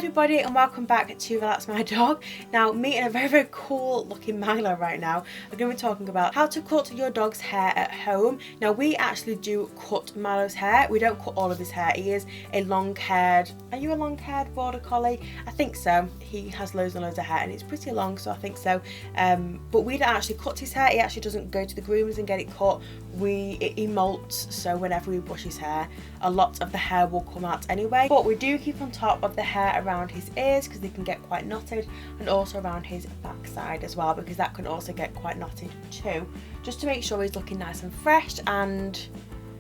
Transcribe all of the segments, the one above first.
everybody and welcome back to Relax My Dog. Now me and a very cool looking Milo right now are going to be talking about how to cut your dog's hair at home. Now we actually do cut Milo's hair. We don't cut all of his hair. He is a long haired, are you a long haired border collie? I think so. He has loads and loads of hair and it's pretty long, so I think so. But we don't actually cut his hair. He actually doesn't go to the groomers and get it cut. He molts, so whenever we brush his hair a lot of the hair will come out anyway, but we do keep on top of the hair around his ears because they can get quite knotted, and also around his backside as well because that can also get quite knotted too, just to make sure he's looking nice and fresh and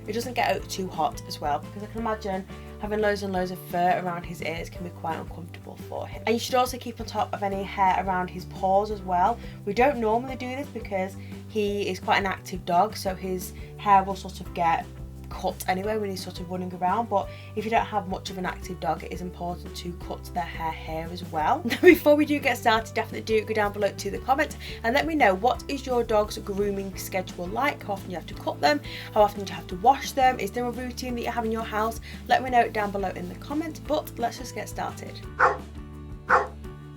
it doesn't get out too hot as well, because I can imagine having loads and loads of fur around his ears can be quite uncomfortable for him. And you should also keep on top of any hair around his paws as well. We don't normally do this because he is quite an active dog, so his hair will sort of get cut anyway when he's sort of running around, but if you don't have much of an active dog, it is important to cut their hair here as well. Before we do get started, definitely do go down below to the comments and let me know, what is your dog's grooming schedule like? How often do you have to cut them? How often do you have to wash them? Is there a routine that you have in your house? Let me know it down below in the comments, but let's just get started.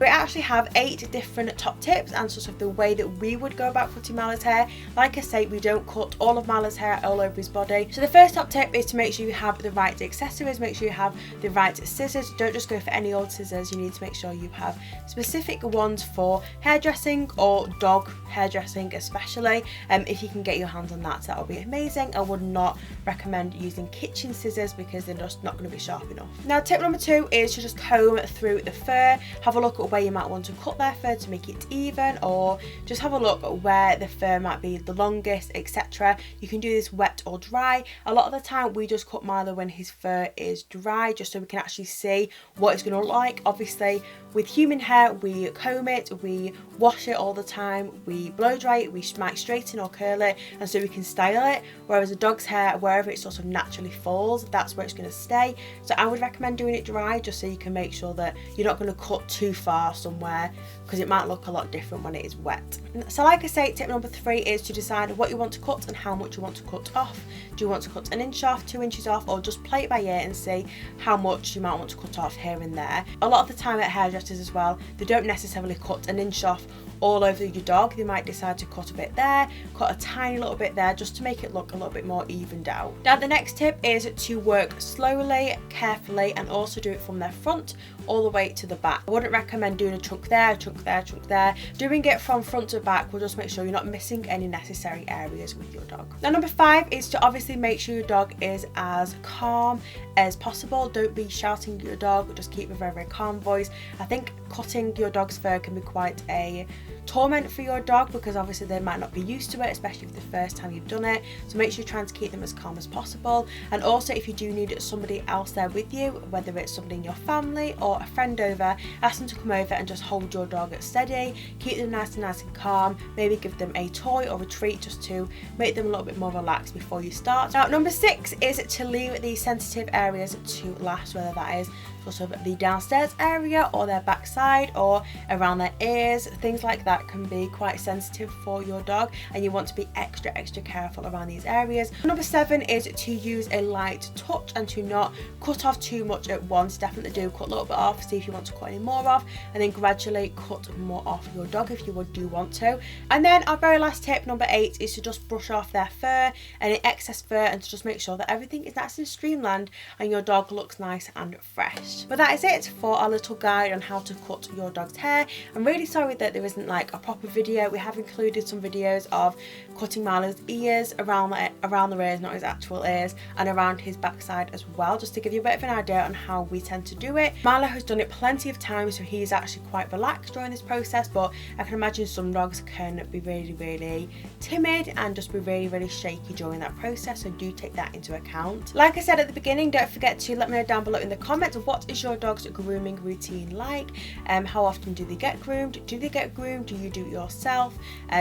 We actually have 8 different top tips and sort of the way that we would go about cutting Milo's hair. Like I say, we don't cut all of Milo's hair all over his body. So the first top tip is to make sure you have the right accessories, make sure you have the right scissors. Don't just go for any old scissors, you need to make sure you have specific ones for hairdressing or dog hairdressing especially. If you can get your hands on that will be amazing. I would not recommend using kitchen scissors because they're just not going to be sharp enough. Now tip number 2 is to just comb through the fur. Have a look at where you might want to cut their fur to make it even, or just have a look at where the fur might be the longest, etc. You can do this wet or dry. A lot of the time we just cut Milo when his fur is dry, just so we can actually see what it's going to look like. Obviously with human hair we comb it, we wash it all the time, we blow dry it, we might straighten or curl it, and so we can style it, whereas a dog's hair, wherever it sort of naturally falls, that's where it's going to stay. So I would recommend doing it dry, just so you can make sure that you're not going to cut too far somewhere, because it might look a lot different when it is wet. So like I say, tip number 3 is to decide what you want to cut and how much you want to cut off. Do you want to cut 1 inch off, 2 inches off, or just play it by ear and see how much you might want to cut off here and there. A lot of the time at hairdressers as well, they don't necessarily cut 1 inch off all over your dog. They might decide to cut a bit there, cut a tiny little bit there, just to make it look a little bit more evened out. Now the next tip is to work slowly, carefully, and also do it from their front all the way to the back. I wouldn't recommend doing a chunk there, chunk there, chunk there. Doing it from front to back will just make sure you're not missing any necessary areas with your dog. Now number 5 is to obviously make sure your dog is as calm as possible. Don't be shouting at your dog, just keep a very calm voice. I think cutting your dog's fur can be quite a torment for your dog because obviously they might not be used to it, especially if the first time you've done it. So make sure you're trying to keep them as calm as possible. And also if you do need somebody else there with you, whether it's somebody in your family or a friend over, ask them to come over and just hold your dog steady, keep them nice and calm, maybe give them a toy or a treat just to make them a little bit more relaxed before you start. Now number 6 is to leave the sensitive areas to last, whether that is sort of the downstairs area or their backside or around their ears. Things like that can be quite sensitive for your dog and you want to be extra careful around these areas. Number 7 is to use a light touch and to not cut off too much at once. Definitely do cut a little bit off, see if you want to cut any more off, and then gradually cut more off your dog if you do want to. And then our very last tip, number 8, is to just brush off their fur, any excess fur, and to just make sure that everything is nice and streamlined and your dog looks nice and fresh. But that is it for our little guide on how to cut your dog's hair. I'm really sorry that there isn't like a proper video. We have included some videos of cutting Milo's ears, around the ears, not his actual ears, and around his backside as well, just to give you a bit of an idea on how we tend to do it. Milo has done it plenty of times, so he's actually quite relaxed during this process, but I can imagine some dogs can be really timid and just be really shaky during that process, so do take that into account. Like I said at the beginning, don't forget to let me know down below in the comments what is your dog's grooming routine like. How often do they get groomed? Do they get groomed? Do you do it yourself?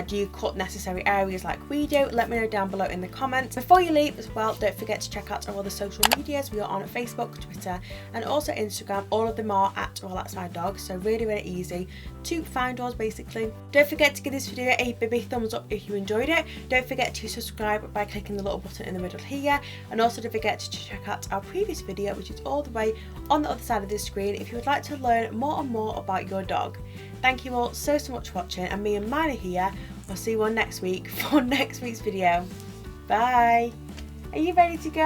Do you cut necessary areas like we do? Let me know down below in the comments. Before you leave as well, don't forget to check out our other social medias. We are on Facebook, Twitter, and also Instagram. All of them are at Relax My Dog, so really easy to find us basically. Don't forget to give this video a big thumbs up if you enjoyed it. Don't forget to subscribe by clicking the little button in the middle here, and also don't forget to check out our previous video, which is all the way on the other side of the screen if you would like to learn more and more about your dog. Thank you all so much for watching, and me and mine are here. I'll see you all next week for next week's video. Bye! Are you ready to go?